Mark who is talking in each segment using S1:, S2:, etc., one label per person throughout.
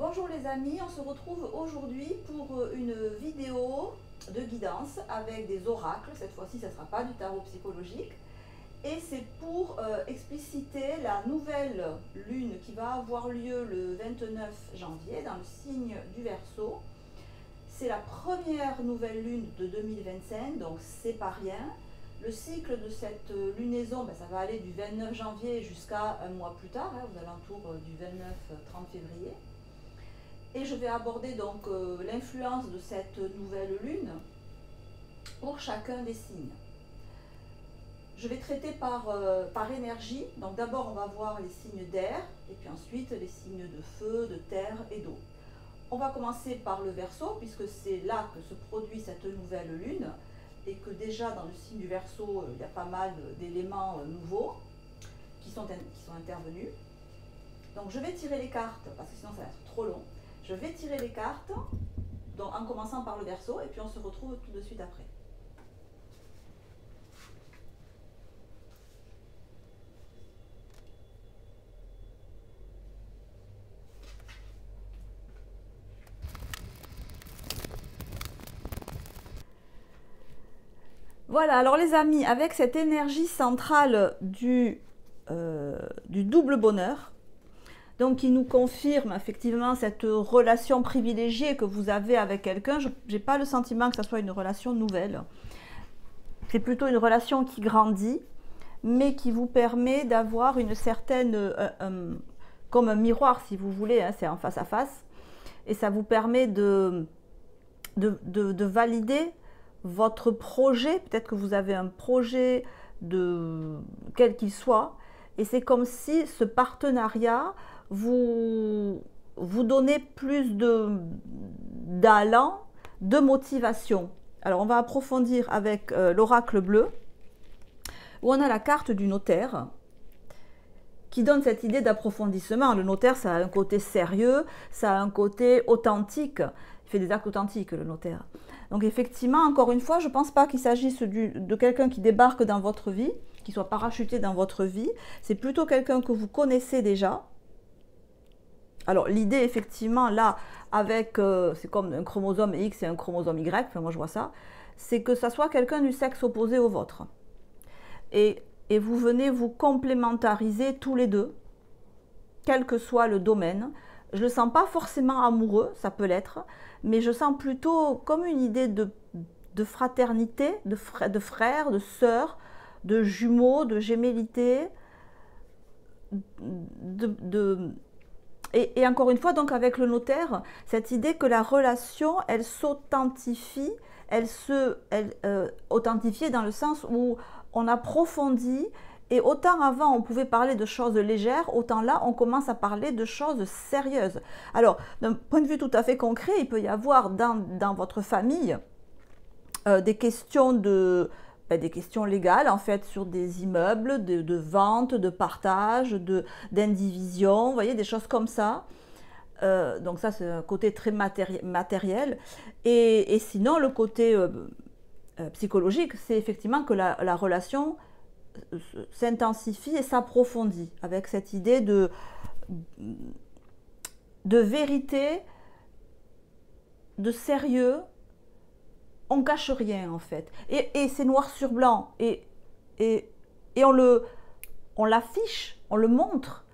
S1: Bonjour les amis, on se retrouve aujourd'hui pour une vidéo de guidance avec des oracles. Cette fois-ci, ce ne sera pas du tarot psychologique. Et c'est pour expliciter la nouvelle lune qui va avoir lieu le 29 janvier dans le signe du Verseau. C'est la première nouvelle lune de 2025, donc c'est pas rien. Le cycle de cette lunaison, ça va aller du 29 janvier jusqu'à un mois plus tard, aux alentours du 29-30 février. Et je vais aborder donc l'influence de cette nouvelle lune pour chacun des signes. Je vais traiter par énergie. Donc d'abord on va voir les signes d'air et puis ensuite les signes de feu, de terre et d'eau. On va commencer par le Verseau puisque c'est là que se produit cette nouvelle lune et que déjà dans le signe du Verseau il y a pas mal d'éléments nouveaux qui sont intervenus. Donc je vais tirer les cartes parce que sinon ça va être trop long. Je vais tirer les cartes donc en commençant par le Verseau et puis on se retrouve tout de suite après. Voilà, alors les amis, avec cette énergie centrale du double bonheur, donc qui nous confirme effectivement cette relation privilégiée que vous avez avec quelqu'un, je n'ai pas le sentiment que ce soit une relation nouvelle. C'est plutôt une relation qui grandit, mais qui vous permet d'avoir une certaine, comme un miroir si vous voulez, hein, c'est en face à face, et ça vous permet de valider votre projet. Peut-être que vous avez un projet quel qu'il soit, et c'est comme si ce partenariat vous donnait plus d'allant, de motivation. Alors on va approfondir avec l'oracle bleu, où on a la carte du notaire, qui donne cette idée d'approfondissement. Le notaire, ça a un côté sérieux, ça a un côté authentique. Il fait des actes authentiques, le notaire. Donc effectivement, encore une fois, je ne pense pas qu'il s'agisse de quelqu'un qui débarque dans votre vie, qui soit parachuté dans votre vie. C'est plutôt quelqu'un que vous connaissez déjà. Alors l'idée, effectivement, là, avec, c'est comme un chromosome X et un chromosome Y, enfin, moi je vois ça, c'est que ça soit quelqu'un du sexe opposé au vôtre. Et vous venez vous complémentariser tous les deux, quel que soit le domaine. Je ne le sens pas forcément amoureux, ça peut l'être, mais je sens plutôt comme une idée de fraternité, de frères, de sœurs, de jumeaux, de gémellité, et encore une fois, donc avec le notaire, cette idée que la relation, elle s'authentifie, elle authentifiée dans le sens où on approfondit. Et autant avant on pouvait parler de choses légères, autant là on commence à parler de choses sérieuses. Alors d'un point de vue tout à fait concret, il peut y avoir dans votre famille des questions des questions légales en fait sur des immeubles, de vente, de partage, d'indivision, vous voyez, des choses comme ça. Donc ça c'est un côté très matériel. Et sinon le côté psychologique, c'est effectivement que la relation s'intensifie et s'approfondit avec cette idée de vérité, de sérieux. On cache rien en fait, et c'est noir sur blanc, et on l'affiche, on le montre.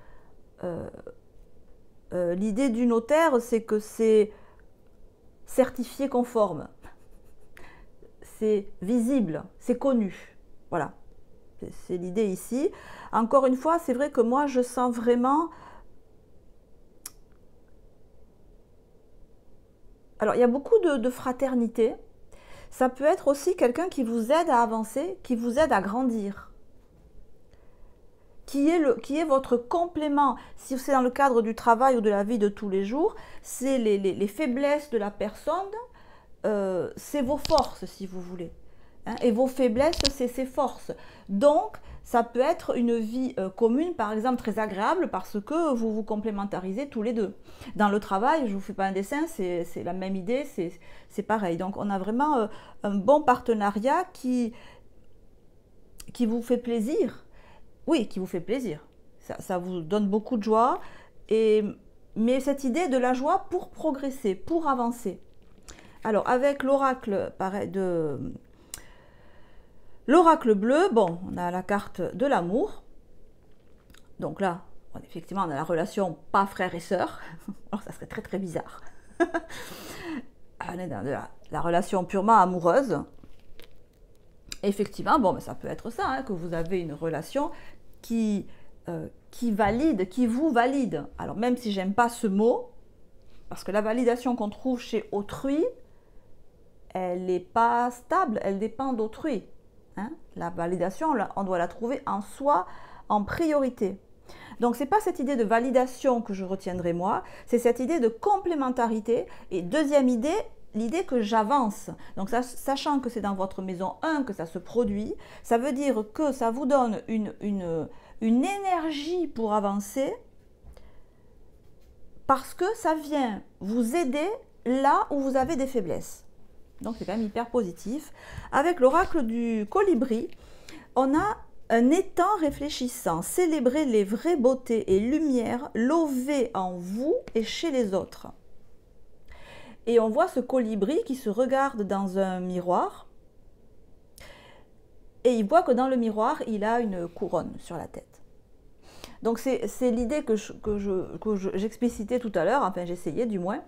S1: L'idée du notaire, c'est que c'est certifié conforme, c'est visible, c'est connu, voilà. C'est l'idée ici. Encore une fois, c'est vrai que moi, je sens vraiment... Alors, il y a beaucoup de fraternité. Ça peut être aussi quelqu'un qui vous aide à avancer, qui vous aide à grandir. Qui est votre complément. Si c'est dans le cadre du travail ou de la vie de tous les jours, c'est les faiblesses de la personne, c'est vos forces, si vous voulez. Et vos faiblesses, c'est ses forces. Donc, ça peut être une vie commune, par exemple, très agréable parce que vous vous complémentarisez tous les deux. Dans le travail, je ne vous fais pas un dessin, c'est la même idée, c'est pareil. Donc, on a vraiment un bon partenariat qui vous fait plaisir. Oui, qui vous fait plaisir. Ça vous donne beaucoup de joie. Et mais cette idée de la joie pour progresser, pour avancer. Alors, avec l'oracle l'oracle bleu, bon, on a la carte de l'amour. Donc là, effectivement, on a la relation pas frère et sœur. Alors, ça serait très très bizarre. On est dans la relation purement amoureuse. Effectivement, bon, mais ça peut être ça, hein, que vous avez une relation qui valide, qui vous valide. Alors, même si j'aime pas ce mot, parce que la validation qu'on trouve chez autrui, elle n'est pas stable, elle dépend d'autrui. Hein? La validation, on doit la trouver en soi, en priorité. Donc, ce n'est pas cette idée de validation que je retiendrai moi, c'est cette idée de complémentarité. Et deuxième idée, l'idée que j'avance. Donc, sachant que c'est dans votre maison 1 que ça se produit, ça veut dire que ça vous donne une énergie pour avancer parce que ça vient vous aider là où vous avez des faiblesses. Donc, c'est quand même hyper positif. Avec l'oracle du colibri, on a un étang réfléchissant, célébrer les vraies beautés et lumières lovées en vous et chez les autres. Et on voit ce colibri qui se regarde dans un miroir et il voit que dans le miroir, il a une couronne sur la tête. Donc c'est l'idée que j'explicitais tout à l'heure, enfin j'essayais du moins,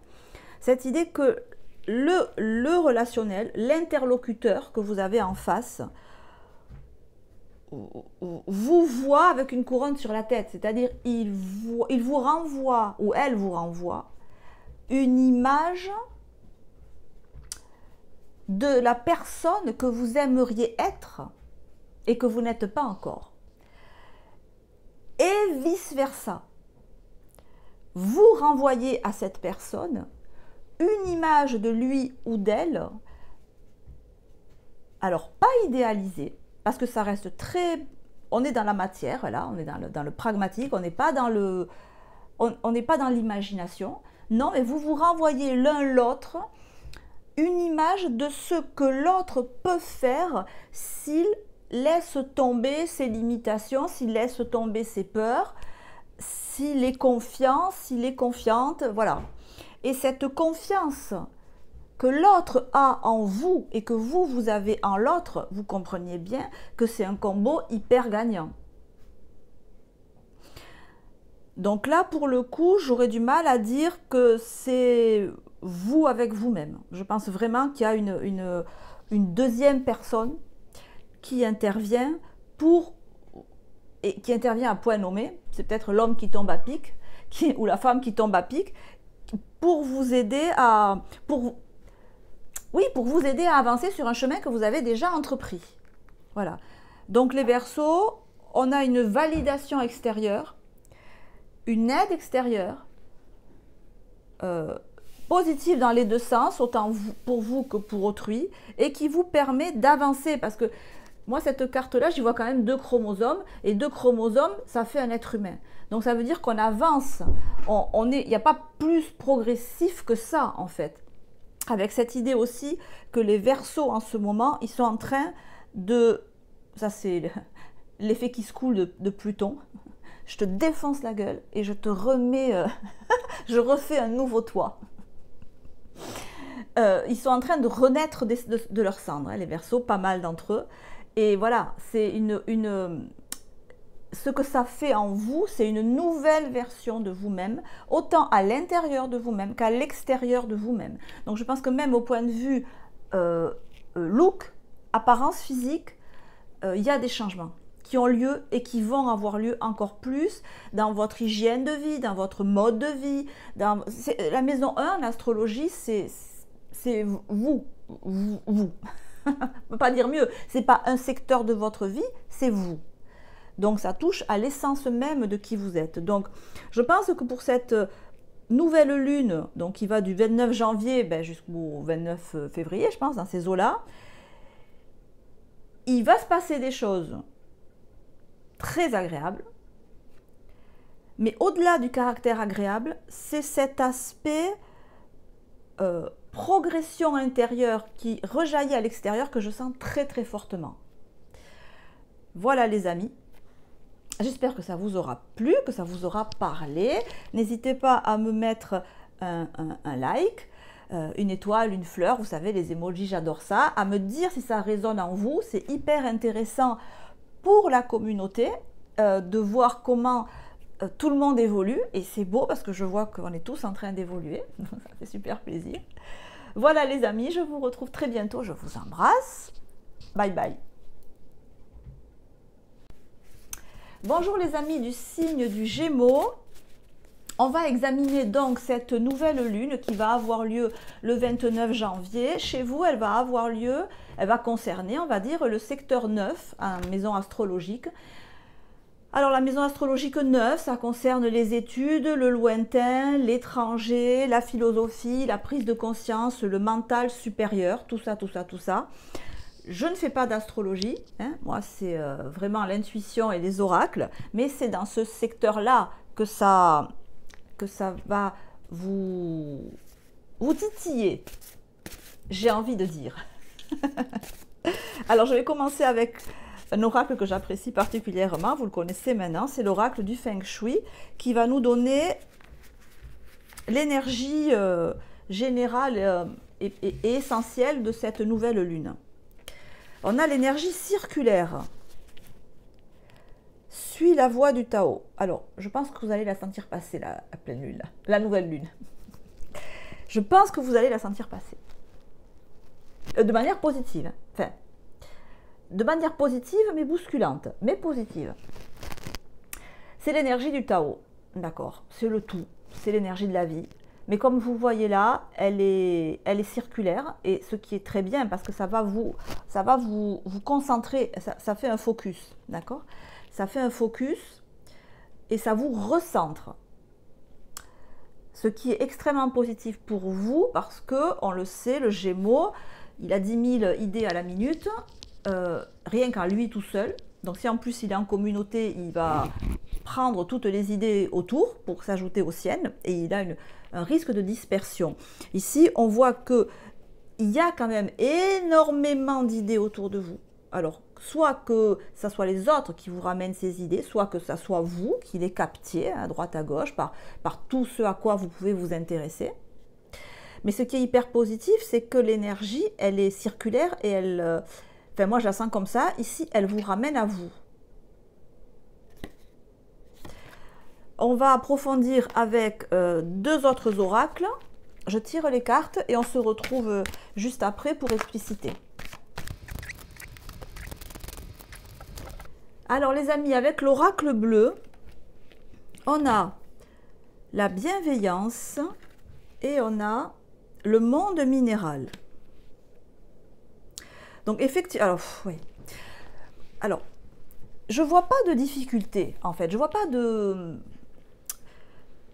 S1: cette idée que le relationnel, l'interlocuteur que vous avez en face, vous voit avec une couronne sur la tête, c'est-à-dire il vous renvoie, ou elle vous renvoie, une image de la personne que vous aimeriez être et que vous n'êtes pas encore. Et vice-versa. Vous renvoyez à cette personne une image de lui ou d'elle, alors pas idéalisée, parce que ça reste très... On est dans la matière, là, on est dans le pragmatique, on n'est pas dans l'imagination. Non, mais vous vous renvoyez l'un l'autre une image de ce que l'autre peut faire s'il laisse tomber ses limitations, s'il laisse tomber ses peurs, s'il est confiant, s'il est confiante, voilà. Et cette confiance que l'autre a en vous et que vous avez en l'autre, vous compreniez bien que c'est un combo hyper gagnant. Donc là, pour le coup, j'aurais du mal à dire que c'est vous avec vous-même. Je pense vraiment qu'il y a une deuxième personne qui intervient et qui intervient à point nommé. C'est peut-être l'homme qui tombe à pic ou la femme qui tombe à pic pour vous aider pour vous aider à avancer sur un chemin que vous avez déjà entrepris. Voilà. Donc les Verseaux, on a une validation extérieure, une aide extérieure, positive dans les deux sens, autant pour vous que pour autrui, et qui vous permet d'avancer. Parce que moi, cette carte-là, j'y vois quand même 2 chromosomes, et 2 chromosomes, ça fait un être humain. Donc ça veut dire qu'on avance, il n'y a pas plus progressif que ça, en fait. Avec cette idée aussi que les Verseaux, en ce moment, ils sont en train de... Ça, c'est l'effet qui se coule de Pluton. Je te défonce la gueule et je te remets... je refais un nouveau toi. Ils sont en train de renaître de leurs cendres, hein, les Verseaux, pas mal d'entre eux. Et voilà, c'est ce que ça fait en vous, c'est une nouvelle version de vous-même, autant à l'intérieur de vous-même qu'à l'extérieur de vous-même. Donc je pense que même au point de vue look, apparence physique, il y a des changements qui ont lieu et qui vont avoir lieu encore plus dans votre hygiène de vie, dans votre mode de vie. La maison 1, l'astrologie, c'est vous. On ne peut pas dire mieux, ce n'est pas un secteur de votre vie, c'est vous. Donc ça touche à l'essence même de qui vous êtes. Donc je pense que pour cette nouvelle lune, donc qui va du 29 janvier jusqu'au 29 février, je pense, dans ces eaux-là, il va se passer des choses très agréables. Mais au-delà du caractère agréable, c'est cet aspect progression intérieure qui rejaillit à l'extérieur que je sens très très fortement. Voilà les amis. J'espère que ça vous aura plu, que ça vous aura parlé. N'hésitez pas à me mettre un like, une étoile, une fleur, vous savez, les emojis, j'adore ça. À me dire si ça résonne en vous, c'est hyper intéressant pour la communauté de voir comment tout le monde évolue. Et c'est beau parce que je vois qu'on est tous en train d'évoluer, ça fait super plaisir. Voilà les amis, je vous retrouve très bientôt, je vous embrasse. Bye bye. Bonjour les amis du signe du Gémeaux. On va examiner donc cette nouvelle lune qui va avoir lieu le 29 janvier. Chez vous, elle va avoir lieu, elle va concerner, on va dire, le secteur 9, en maison astrologique. Alors la maison astrologique 9, ça concerne les études, le lointain, l'étranger, la philosophie, la prise de conscience, le mental supérieur, tout ça, tout ça, tout ça. Je ne fais pas d'astrologie, hein. Moi c'est vraiment l'intuition et les oracles, mais c'est dans ce secteur-là que ça va vous titiller, j'ai envie de dire. Alors je vais commencer avec un oracle que j'apprécie particulièrement, vous le connaissez maintenant, c'est l'oracle du Feng Shui qui va nous donner l'énergie générale et essentielle de cette nouvelle lune. On a l'énergie circulaire. Suis la voie du Tao. Alors, je pense que vous allez la sentir passer, la pleine lune, la nouvelle lune. Je pense que vous allez la sentir passer. De manière positive. Hein. Enfin, de manière positive, mais bousculante, mais positive. C'est l'énergie du Tao. D'accord, c'est le tout. C'est l'énergie de la vie. Mais comme vous voyez là, elle est circulaire, et ce qui est très bien parce que ça va vous concentrer, ça fait un focus, d'accord? Ça fait un focus et ça vous recentre. Ce qui est extrêmement positif pour vous parce que, on le sait, le Gémeaux, il a 10 000 idées à la minute, rien qu'à lui tout seul. Donc si en plus il est en communauté, il va prendre toutes les idées autour pour s'ajouter aux siennes et il a un risque de dispersion. Ici, on voit qu'il y a quand même énormément d'idées autour de vous. Alors, soit que ce soit les autres qui vous ramènent ces idées, soit que ce soit vous qui les captiez à droite à gauche par tout ce à quoi vous pouvez vous intéresser. Mais ce qui est hyper positif, c'est que l'énergie, elle est circulaire et elle... Enfin, moi, je la sens comme ça. Ici, elle vous ramène à vous. On va approfondir avec deux autres oracles. Je tire les cartes et on se retrouve juste après pour expliciter. Alors les amis, avec l'oracle bleu, on a la bienveillance et on a le monde minéral. Donc effectivement, alors oui. Alors, je vois pas de difficulté en fait. Je vois pas de.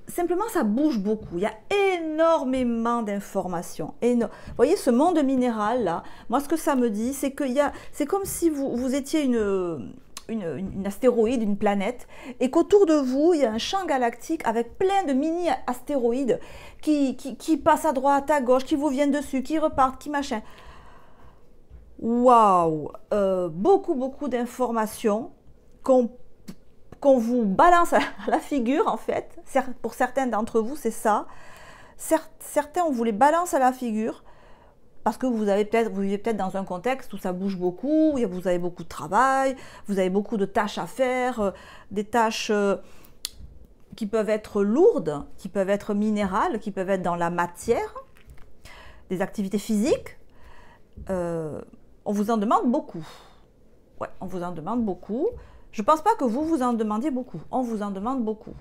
S1: Simplement, ça bouge beaucoup. Il y a énormément d'informations. Vous voyez, ce monde minéral là. Moi, ce que ça me dit, c'est c'est comme si vous étiez une astéroïde, une planète, et qu'autour de vous, il y a un champ galactique avec plein de mini-astéroïdes qui passent à droite, à gauche, qui vous viennent dessus, qui repartent, qui machin. Waouh, beaucoup d'informations qu'on vous balance à la figure, en fait. Pour certains d'entre vous, c'est ça. Certains, on vous les balance à la figure parce que vous vivez peut-être dans un contexte où ça bouge beaucoup, où vous avez beaucoup de travail, vous avez beaucoup de tâches à faire, des tâches qui peuvent être lourdes, qui peuvent être minérales, qui peuvent être dans la matière, des activités physiques. On vous en demande beaucoup. Ouais, on vous en demande beaucoup. Je ne pense pas que vous en demandiez beaucoup. On vous en demande beaucoup.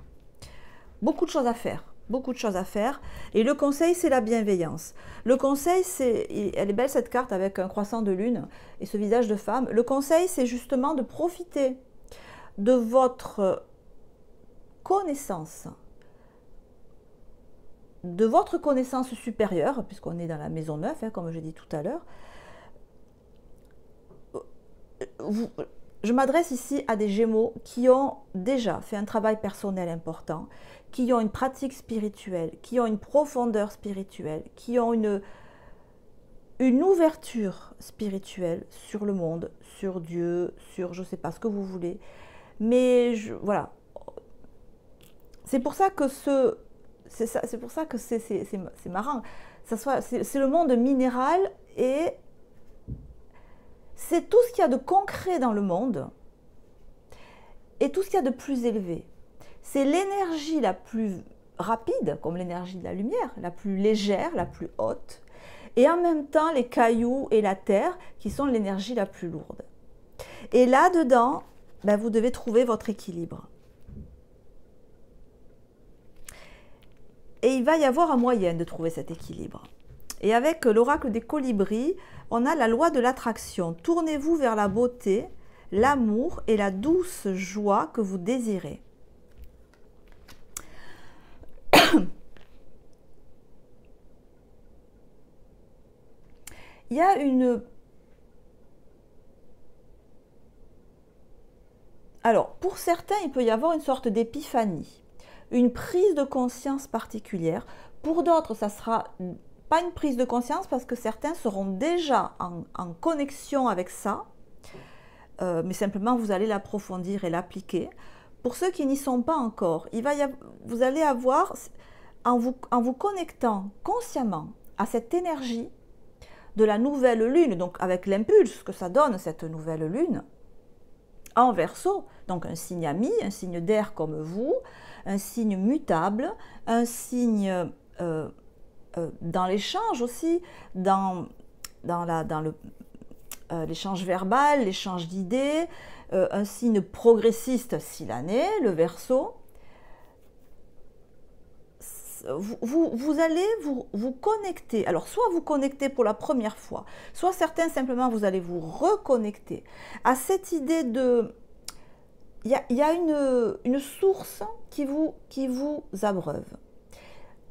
S1: Beaucoup de choses à faire. Beaucoup de choses à faire. Et le conseil, c'est la bienveillance. Le conseil, elle est belle cette carte avec un croissant de lune et ce visage de femme. Le conseil, c'est justement de profiter de votre connaissance. De votre connaissance supérieure, puisqu'on est dans la maison 9, hein, comme je dis tout à l'heure. Je m'adresse ici à des Gémeaux qui ont déjà fait un travail personnel important, qui ont une pratique spirituelle, qui ont une profondeur spirituelle, qui ont une ouverture spirituelle sur le monde, sur Dieu, sur je ne sais pas ce que vous voulez, Mais voilà. C'est pour ça que c'est pour ça que c'est marrant. C'est le monde minéral et c'est tout ce qu'il y a de concret dans le monde et tout ce qu'il y a de plus élevé. C'est l'énergie la plus rapide, comme l'énergie de la lumière, la plus légère, la plus haute, et en même temps les cailloux et la terre qui sont l'énergie la plus lourde. Et là-dedans, ben, vous devez trouver votre équilibre. Et il va y avoir un moyen de trouver cet équilibre. Et avec l'oracle des colibris, on a la loi de l'attraction. Tournez-vous vers la beauté, l'amour et la douce joie que vous désirez. Il y a une... Alors, pour certains, il peut y avoir une sorte d'épiphanie, une prise de conscience particulière. Pour d'autres, ça sera pas une prise de conscience parce que certains seront déjà en connexion avec ça, mais simplement vous allez l'approfondir et l'appliquer. Pour ceux qui n'y sont pas encore, vous allez avoir, en vous connectant consciemment à cette énergie de la nouvelle lune, donc avec l'impulse que ça donne cette nouvelle lune, en Verseau, donc un signe ami, un signe d'air comme vous, un signe mutable, un signe dans l'échange aussi, dans l'échange verbal, l'échange d'idées, un signe progressiste si l'année, le Verseau. Vous allez vous connecter, alors soit vous connectez pour la première fois, soit certains simplement vous allez vous reconnecter à cette idée de... Il y a une source qui vous abreuve,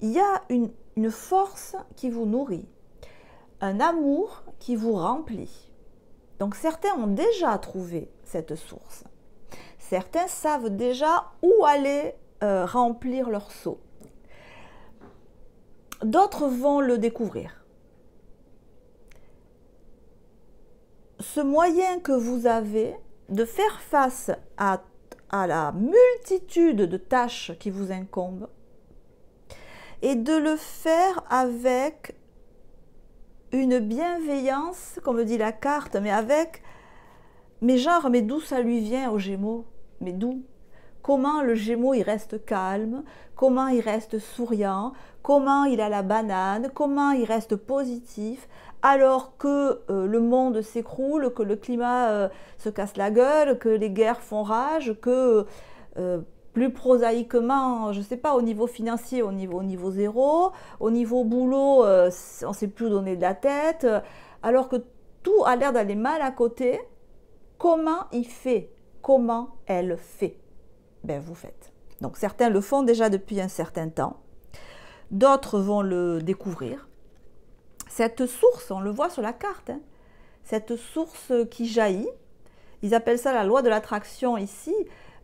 S1: il y a une force qui vous nourrit, un amour qui vous remplit. Donc certains ont déjà trouvé cette source, certains savent déjà où aller remplir leur seau. D'autres vont le découvrir. Ce moyen que vous avez de faire face à la multitude de tâches qui vous incombent et de le faire avec une bienveillance, comme dit la carte, mais d'où ça lui vient aux Gémeaux? Mais d'où? Comment le Gémeaux, il reste calme? Comment il reste souriant? Comment il a la banane? Comment il reste positif? Alors que le monde s'écroule, que le climat se casse la gueule, que les guerres font rage, que plus prosaïquement, je ne sais pas, au niveau financier, au niveau zéro, au niveau boulot, on ne sait plus où donner de la tête, alors que tout a l'air d'aller mal à côté. Comment il fait? Comment elle fait? Ben, vous faites. Donc certains le font déjà depuis un certain temps, d'autres vont le découvrir. Cette source, on le voit sur la carte, hein, cette source qui jaillit, ils appellent ça la loi de l'attraction ici,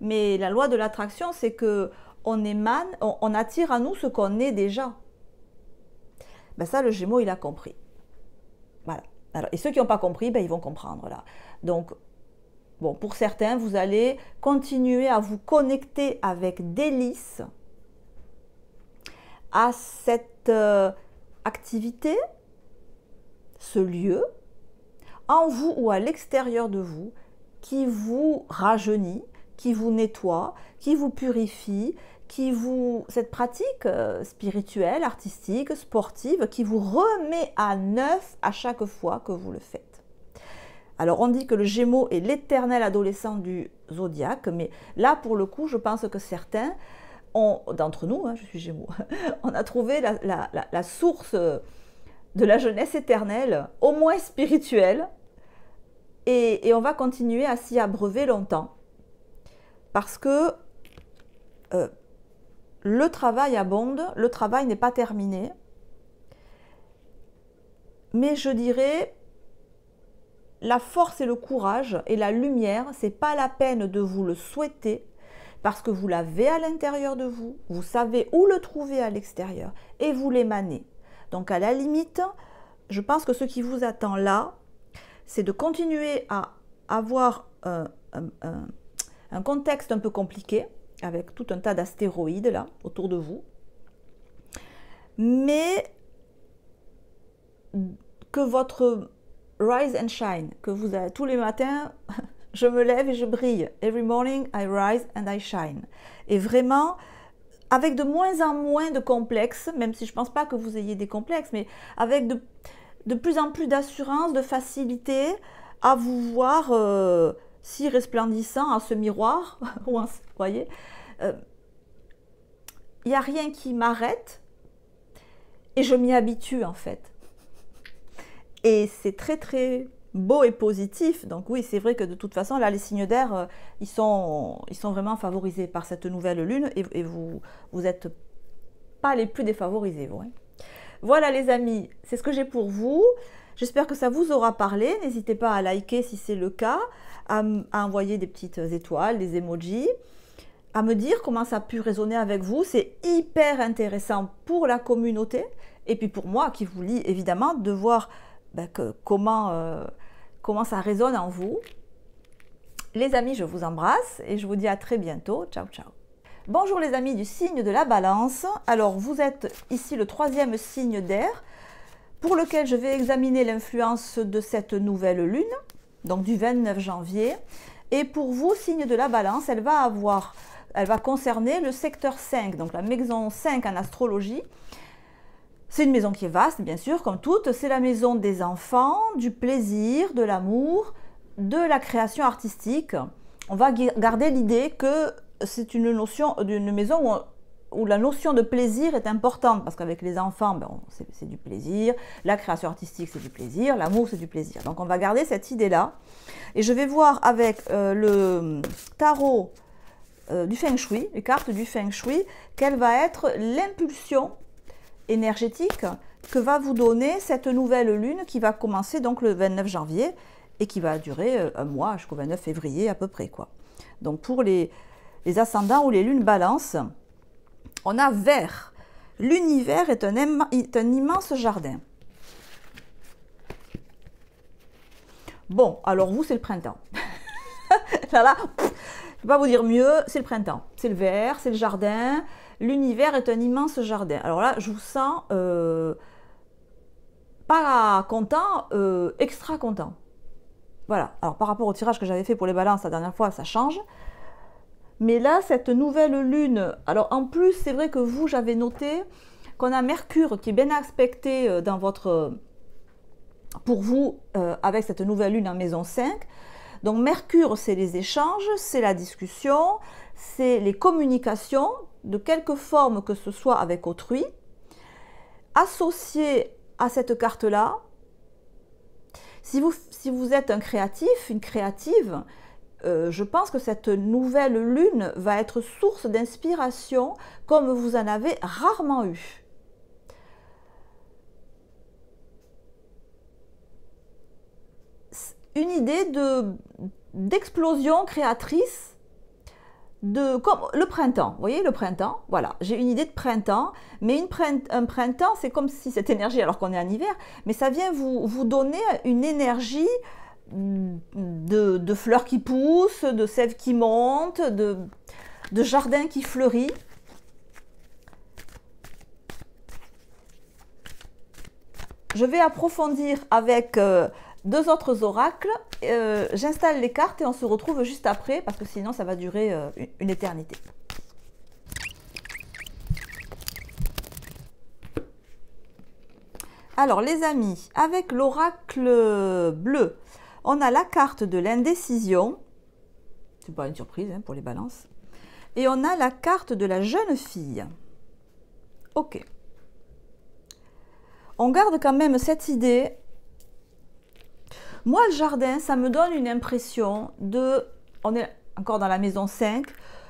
S1: mais la loi de l'attraction, c'est que on émane, on attire à nous ce qu'on est déjà. Ben ça, le Gémeaux, il a compris. Voilà. Alors, et ceux qui n'ont pas compris, ben, ils vont comprendre là. Donc, bon, pour certains, vous allez continuer à vous connecter avec délice à cette activité, ce lieu, en vous ou à l'extérieur de vous, qui vous rajeunit, qui vous nettoie, qui vous purifie, cette pratique spirituelle, artistique, sportive, qui vous remet à neuf à chaque fois que vous le faites. Alors on dit que le Gémeaux est l'éternel adolescent du zodiaque, mais là pour le coup je pense que certains d'entre nous, hein, je suis Gémeaux, on a trouvé la source de la jeunesse éternelle, au moins spirituelle, et on va continuer à s'y abreuver longtemps, parce que le travail abonde, le travail n'est pas terminé, mais je dirais... La force et le courage et la lumière, ce n'est pas la peine de vous le souhaiter parce que vous l'avez à l'intérieur de vous, vous savez où le trouver à l'extérieur et vous l'émanez. Donc à la limite, je pense que ce qui vous attend là, c'est de continuer à avoir un contexte un peu compliqué, avec tout un tas d'astéroïdes là, autour de vous. Mais que votre rise and shine, que vous avez tous les matins, je me lève et je brille. Every morning I rise and I shine. Et vraiment, avec de moins en moins de complexes, même si je ne pense pas que vous ayez des complexes, mais avec de plus en plus d'assurance, de facilité à vous voir si resplendissant à ce miroir. Vous voyez, il n'y a rien qui m'arrête et je m'y habitue en fait. Et c'est très très beau et positif. Donc oui, c'est vrai que de toute façon, là, les signes d'air, ils sont vraiment favorisés par cette nouvelle lune et vous n'êtes pas les plus défavorisés. Vous, hein. Voilà les amis, c'est ce que j'ai pour vous. J'espère que ça vous aura parlé. N'hésitez pas à liker si c'est le cas, à envoyer des petites étoiles, des emojis, à me dire comment ça a pu résonner avec vous. C'est hyper intéressant pour la communauté et puis pour moi qui vous lis évidemment de voir comment ça résonne en vous. Les amis, je vous embrasse et je vous dis à très bientôt. Ciao, ciao. Bonjour les amis du signe de la Balance. Alors, vous êtes ici le 3e signe d'air pour lequel je vais examiner l'influence de cette nouvelle lune, donc du 29 janvier. Et pour vous, signe de la Balance, elle va concerner le secteur 5, donc la maison 5 en astrologie. C'est une maison qui est vaste, bien sûr, comme toutes. C'est la maison des enfants, du plaisir, de l'amour, de la création artistique. On va garder l'idée que c'est une notion d'une maison où la notion de plaisir est importante. Parce qu'avec les enfants, c'est du plaisir. La création artistique, c'est du plaisir. L'amour, c'est du plaisir. Donc, on va garder cette idée-là. Et je vais voir avec le tarot du Feng Shui, les cartes du Feng Shui, quelle va être l'impulsion énergétique que va vous donner cette nouvelle lune qui va commencer donc le 29 janvier et qui va durer un mois jusqu'au 29 février à peu près, quoi. Donc pour les ascendants ou les lunes Balance, on a Vert. L'univers est un immense jardin. Bon, alors vous, c'est le printemps. Là, je ne peux pas vous dire mieux, c'est le printemps. C'est le vert, c'est le jardin. L'univers est un immense jardin. Alors là, je vous sens pas content, extra content. Voilà. Alors par rapport au tirage que j'avais fait pour les balances la dernière fois, ça change. Mais là, cette nouvelle lune, alors en plus, c'est vrai que vous, j'avais noté qu'on a Mercure qui est bien aspecté dans pour vous, avec cette nouvelle lune en maison 5. Donc Mercure, c'est les échanges, c'est la discussion, c'est les communications, de quelque forme que ce soit avec autrui. Associé à cette carte-là, si vous êtes un créatif, une créative, je pense que cette nouvelle lune va être source d'inspiration comme vous en avez rarement eu. Une idée d'explosion créatrice, comme le printemps. Vous voyez, le printemps, voilà, j'ai une idée de printemps, mais un printemps, c'est comme si cette énergie, alors qu'on est en hiver, mais ça vient vous donner une énergie de fleurs qui poussent, de sève qui monte, de jardin qui fleurit. Je vais approfondir avec deux autres oracles. J'installe les cartes et on se retrouve juste après parce que sinon ça va durer une éternité. Alors les amis, avec l'oracle bleu, on a la carte de l'indécision. C'est pas une surprise hein, pour les balances. Et on a la carte de la jeune fille. Ok. On garde quand même cette idée. Moi, le jardin, ça me donne une impression de... On est encore dans la maison 5.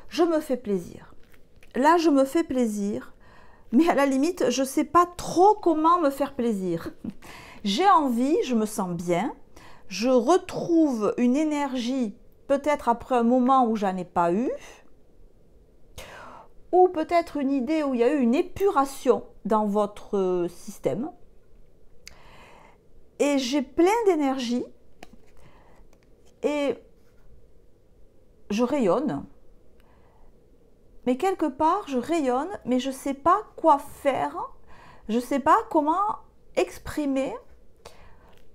S1: Je me fais plaisir. Là, je me fais plaisir. Mais à la limite, je ne sais pas trop comment me faire plaisir. J'ai envie, je me sens bien. Je retrouve une énergie, peut-être après un moment où j'en ai pas eu. Ou peut-être une idée où il y a eu une épuration dans votre système. Et j'ai plein d'énergie. Et je rayonne. Mais quelque part, je rayonne, mais je ne sais pas quoi faire. Je ne sais pas comment exprimer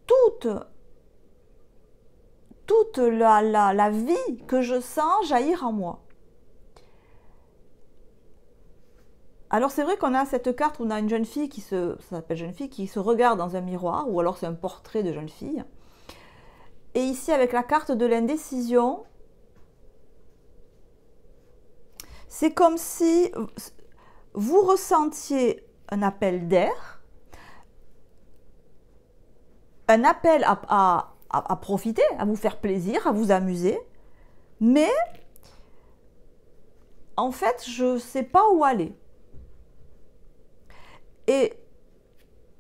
S1: toute la vie que je sens jaillir en moi. Alors c'est vrai qu'on a cette carte où on a une jeune fille ça s'appelle jeune fille, qui se regarde dans un miroir, ou alors c'est un portrait de jeune fille. Et ici avec la carte de l'indécision, c'est comme si vous ressentiez un appel d'air, un appel à profiter, à vous faire plaisir, à vous amuser, mais en fait je ne sais pas où aller. Et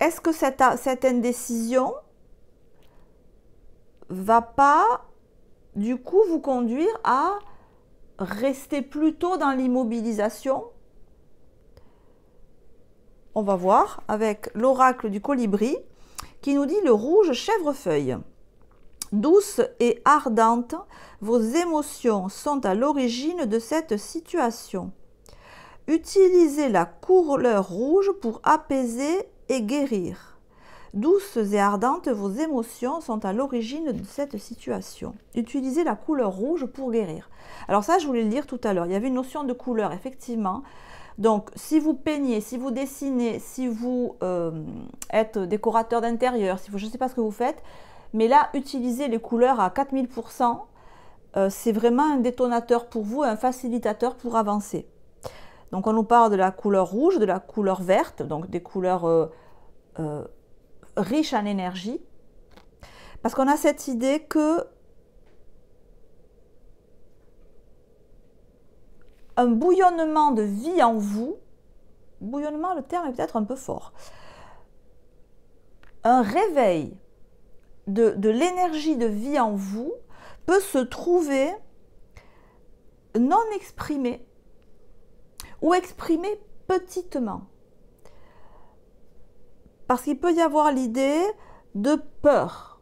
S1: est-ce que cette indécision va pas du coup vous conduire à rester plutôt dans l'immobilisation? On va voir avec l'oracle du colibri qui nous dit le rouge chèvrefeuille. Douce et ardente, vos émotions sont à l'origine de cette situation. Utilisez la couleur rouge pour apaiser et guérir. Douces et ardentes, vos émotions sont à l'origine de cette situation. Utilisez la couleur rouge pour guérir. Alors ça, je voulais le dire tout à l'heure. Il y avait une notion de couleur, effectivement. Donc, si vous peignez, si vous dessinez, si vous êtes décorateur d'intérieur, si vous, je ne sais pas ce que vous faites, mais là, utilisez les couleurs à 4000%. C'est vraiment un détonateur pour vous, un facilitateur pour avancer. Donc, on nous parle de la couleur rouge, de la couleur verte, donc des couleurs riches en énergie. Parce qu'on a cette idée que un bouillonnement de vie en vous, bouillonnement, le terme est peut-être un peu fort, un réveil de l'énergie de vie en vous peut se trouver non exprimé ou exprimé petitement. Parce qu'il peut y avoir l'idée de peur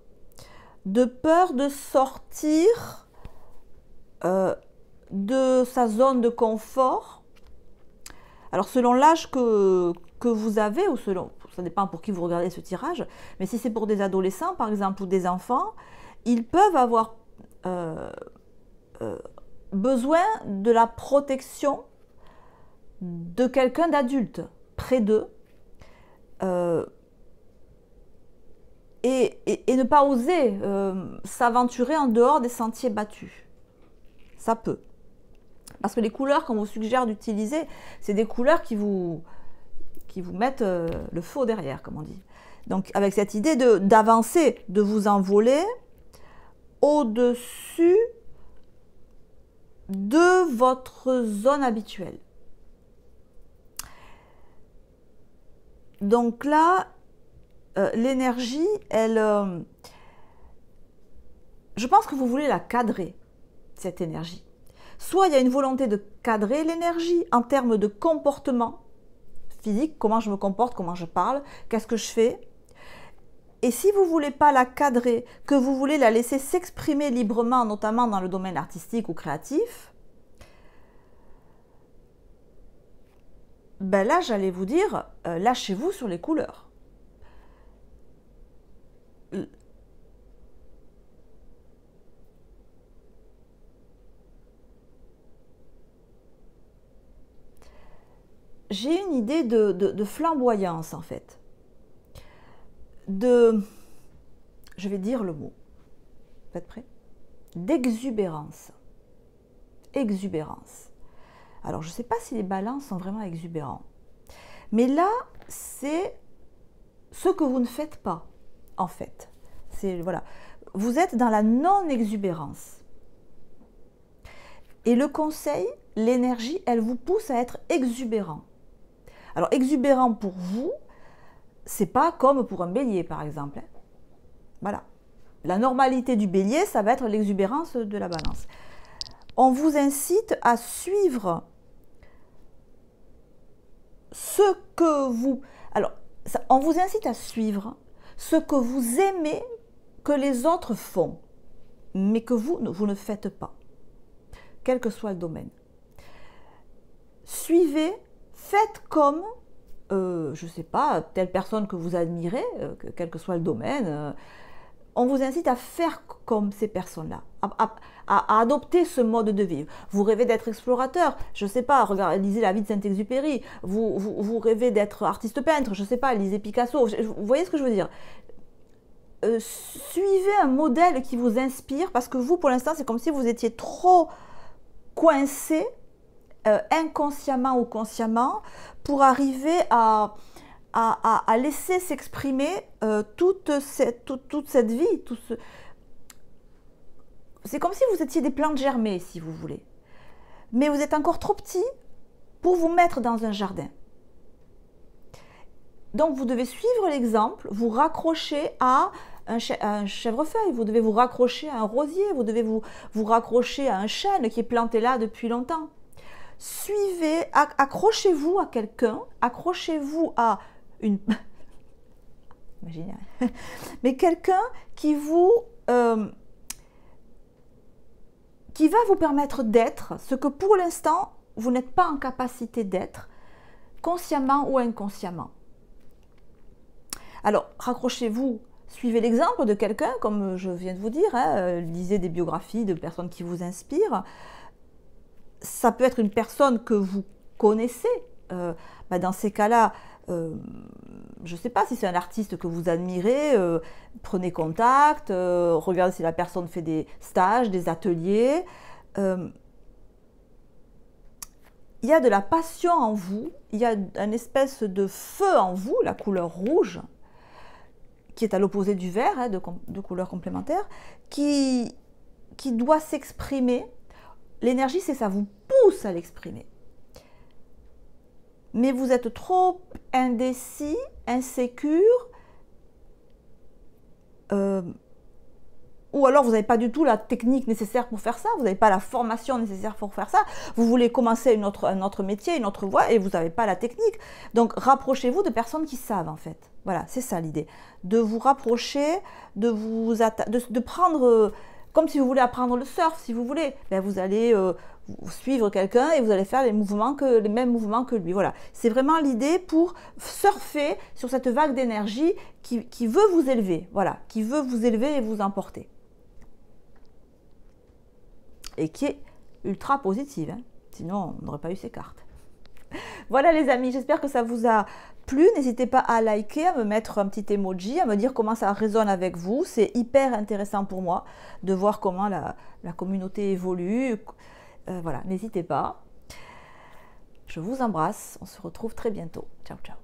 S1: de sortir de sa zone de confort. Alors selon l'âge que vous avez, ou selon, ça dépend pour qui vous regardez ce tirage, mais si c'est pour des adolescents par exemple ou des enfants, ils peuvent avoir besoin de la protection de quelqu'un d'adulte près d'eux, et ne pas oser s'aventurer en dehors des sentiers battus. Ça peut. Parce que les couleurs qu'on vous suggère d'utiliser, c'est des couleurs qui vous mettent le feu derrière, comme on dit. Donc avec cette idée d'avancer, de vous envoler au-dessus de votre zone habituelle. Donc là, l'énergie, je pense que vous voulez la cadrer, cette énergie. Soit il y a une volonté de cadrer l'énergie en termes de comportement physique, comment je me comporte, comment je parle, qu'est-ce que je fais. Et si vous ne voulez pas la cadrer, que vous voulez la laisser s'exprimer librement, notamment dans le domaine artistique ou créatif, ben là, j'allais vous dire, lâchez-vous sur les couleurs. J'ai une idée de flamboyance, en fait. Je vais dire le mot. Vous êtes prêts? D'exubérance. Exubérance. Alors, je ne sais pas si les balances sont vraiment exubérants. Mais là, c'est ce que vous ne faites pas, en fait. Voilà. Vous êtes dans la non-exubérance. Et le conseil, l'énergie, elle vous pousse à être exubérant. Alors, exubérant pour vous, c'est pas comme pour un bélier, par exemple. Voilà. La normalité du bélier, ça va être l'exubérance de la balance. On vous incite à suivre ce que vous... Alors, on vous incite à suivre ce que vous aimez que les autres font, mais que vous ne faites pas. quel que soit le domaine. Suivez, faites comme, je ne sais pas, telle personne que vous admirez, quel que soit le domaine. On vous incite à faire comme ces personnes-là, à adopter ce mode de vie. Vous rêvez d'être explorateur, je ne sais pas, lisez la vie de Saint-Exupéry. Vous rêvez d'être artiste peintre, je ne sais pas, lisez Picasso. Vous voyez ce que je veux dire? Suivez un modèle qui vous inspire, parce que vous, pour l'instant, c'est comme si vous étiez trop coincé, inconsciemment ou consciemment, pour arriver à laisser s'exprimer toute cette vie. C'est comme si vous étiez des plantes germées, si vous voulez. Mais vous êtes encore trop petit pour vous mettre dans un jardin. Donc vous devez suivre l'exemple, vous raccrocher à un chèvrefeuille, vous devez vous raccrocher à un rosier, vous devez vous raccrocher à un chêne qui est planté là depuis longtemps. Suivez, accrochez-vous à quelqu'un, accrochez-vous à une... Imaginez, mais quelqu'un qui va vous permettre d'être ce que pour l'instant vous n'êtes pas en capacité d'être, consciemment ou inconsciemment. Alors, raccrochez-vous, suivez l'exemple de quelqu'un, comme je viens de vous dire, lisez des biographies de personnes qui vous inspirent. Ça peut être une personne que vous connaissez. Dans ces cas-là, je ne sais pas si c'est un artiste que vous admirez, prenez contact, regardez si la personne fait des stages, des ateliers. Il y a de la passion en vous, il y a une espèce de feu en vous, la couleur rouge, qui est à l'opposé du vert, de couleur complémentaire, qui doit s'exprimer. L'énergie, c'est ça, vous pousse à l'exprimer. Mais vous êtes trop indécis, insécure, ou alors vous n'avez pas du tout la technique nécessaire pour faire ça, vous n'avez pas la formation nécessaire pour faire ça, vous voulez commencer un autre métier, une autre voie, et vous n'avez pas la technique. Donc rapprochez-vous de personnes qui savent en fait. Voilà, c'est ça l'idée. De vous rapprocher, de prendre... Comme si vous voulez apprendre le surf, si vous voulez, vous allez suivre quelqu'un et vous allez faire les mêmes mouvements que lui. Voilà, c'est vraiment l'idée pour surfer sur cette vague d'énergie qui veut vous élever, voilà, qui veut vous élever et vous emporter. Et qui est ultra positive, hein. Sinon on n'aurait pas eu ces cartes. Voilà les amis, j'espère que ça vous a plu. N'hésitez pas à liker, à me mettre un petit emoji, à me dire comment ça résonne avec vous. C'est hyper intéressant pour moi de voir comment la communauté évolue. Voilà, n'hésitez pas. Je vous embrasse, on se retrouve très bientôt. Ciao, ciao.